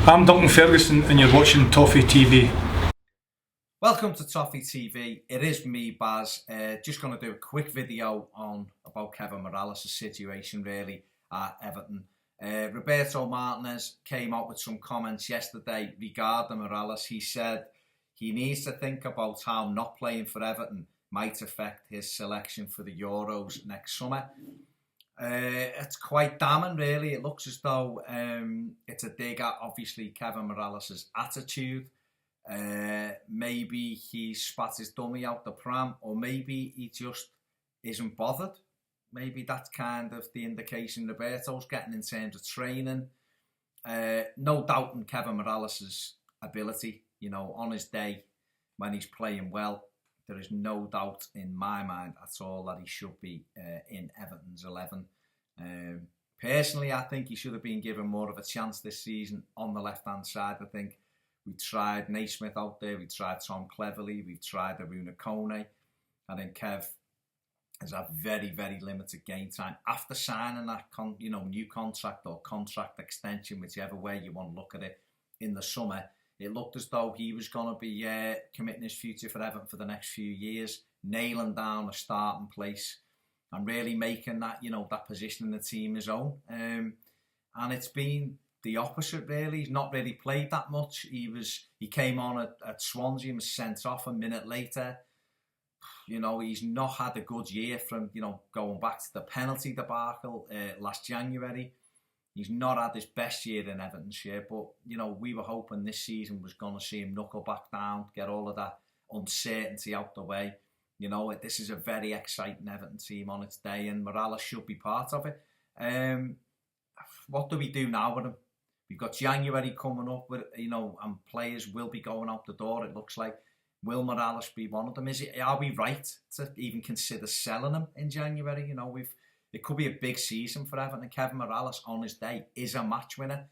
I'm Duncan Ferguson and you're watching Toffee TV. Welcome to Toffee TV. It is me, Baz. Just going to do a quick video about Kevin Mirallas' situation really at Everton. Roberto Martinez came out with some comments yesterday regarding Mirallas. He said he needs to think about how not playing for Everton might affect his selection for the Euros next summer. It's quite damning really. It looks as though it's a dig at obviously Kevin Mirallas' attitude. Maybe he spat his dummy out the pram, or maybe he just isn't bothered. Maybe that's kind of the indication Roberto's getting in terms of training. No doubt in Kevin Mirallas' ability, you know, on his day when he's playing well. There is no doubt in my mind at all that he should be in Everton's 11. Personally, I think he should have been given more of a chance this season on the left-hand side. I think we tried Naismith out there, we tried Tom Cleverley, we've tried Aruna Kone. I think Kev has had very, very limited game time. After signing that new contract or contract extension, whichever way you want to look at it, in the summer, it looked as though he was going to be committing his future for Everton for the next few years, nailing down a starting place and really making that, that position in the team his own. And it's been the opposite really. He's not really played that much. He came on at Swansea and was sent off a minute later. He's not had a good year from, going back to the penalty debacle last January. He's not had his best year in Everton's share, but, we were hoping this season was going to see him knuckle back down, get all of that uncertainty out the way. This is a very exciting Everton team on its day, and Mirallas should be part of it. What do we do now with him? We've got January coming up, with, and players will be going out the door, it looks like. Will Mirallas be one of them? Are we right to even consider selling him in January? It could be a big season for Everton, and Kevin Mirallas on his day is a match winner.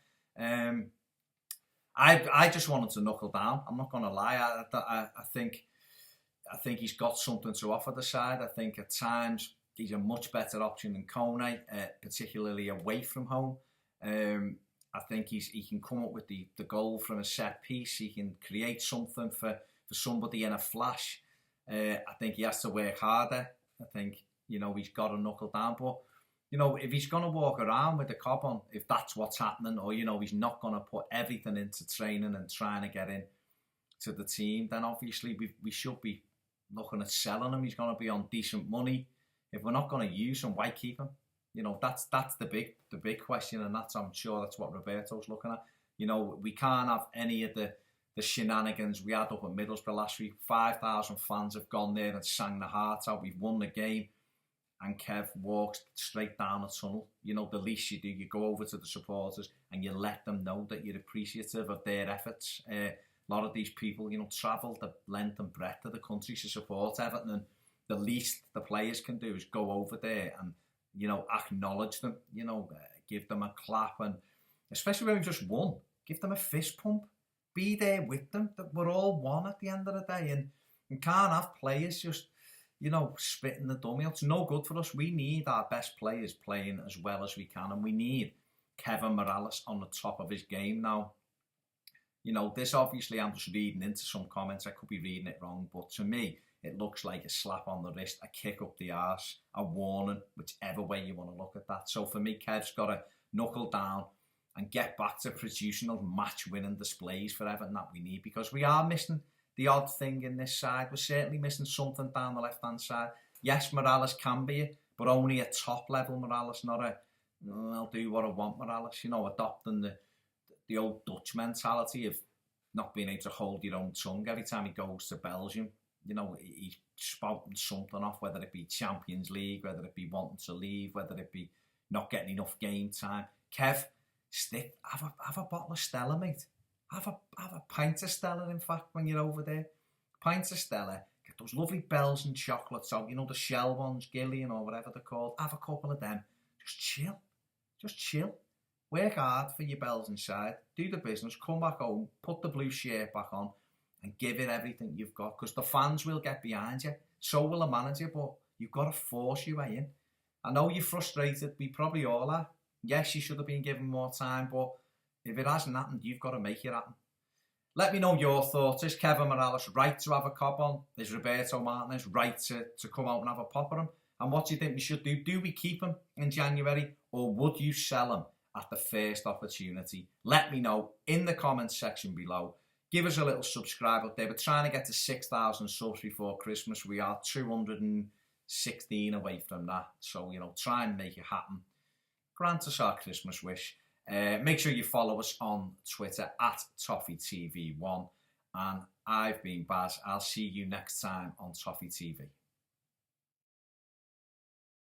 I just wanted to knuckle down. I'm not going to lie. I think he's got something to offer the side. I think at times he's a much better option than Kone, particularly away from home. I think he can come up with the goal from a set piece. He can create something for somebody in a flash. I think he has to work harder. I think, he's got to knuckle down. But, if he's going to walk around with the cob on, if that's what's happening, or, he's not going to put everything into training and trying to get in to the team, then obviously we should be looking at selling him. He's going to be on decent money. If we're not going to use him, why keep him? That's the big question, and I'm sure that's what Roberto's looking at. We can't have any of the shenanigans we had up at Middlesbrough last week. 5,000 fans have gone there and sang the heart out. We've won the game, and Kev walks straight down the tunnel. The least you do, you go over to the supporters and you let them know that you're appreciative of their efforts. A lot of these people, travel the length and breadth of the country to support Everton, and the least the players can do is go over there and, acknowledge them, give them a clap, and especially when we've just won, give them a fist pump. Be there with them. That we're all one at the end of the day, and you can't have players just, spitting the dummy out. It's no good for us. We need our best players playing as well as we can, and we need Kevin Mirallas on the top of his game now. This obviously, I'm just reading into some comments. I could be reading it wrong, but to me, it looks like a slap on the wrist, a kick up the arse, a warning, whichever way you want to look at that. So for me, Kev's got to knuckle down and get back to producing those match-winning displays for Everton that we need, because we are missing the odd thing in this side. We're certainly missing something down the left-hand side. Yes, Mirallas can be it, but only a top-level Mirallas, not a, I'll do what I want Mirallas, adopting the old Dutch mentality of not being able to hold your own tongue every time he goes to Belgium. He's spouting something off, whether it be Champions League, whether it be wanting to leave, whether it be not getting enough game time. Kev, have a bottle of Stella, mate. Have a pint of Stella, in fact, when you're over there. Pint of Stella. Get those lovely Belgian chocolates out, the shell ones, Gillian or whatever they're called. Have a couple of them. Just chill. Work hard for your Belgian side. Do the business. Come back home. Put the blue shirt back on and give it everything you've got, because the fans will get behind you. So will the manager, but you've got to force your way in. I know you're frustrated. We probably all are. Yes, you should have been given more time, but If it hasn't happened, you've got to make it happen. Let me know your thoughts. Is Kevin Mirallas right to have a cop on? Is Roberto Martinez right to come out and have a pop at him? And what do you think we should do? Do we keep him in January, or would you sell him at the first opportunity? Let me know in the comments section below. Give us a little subscribe up there. We're trying to get to 6,000 subs before Christmas. We are 216 away from that. So, you know, try and make it happen. Grant us our Christmas wish. Make sure you follow us on Twitter at Toffee TV 1. And I've been Baz. I'll see you next time on Toffee TV.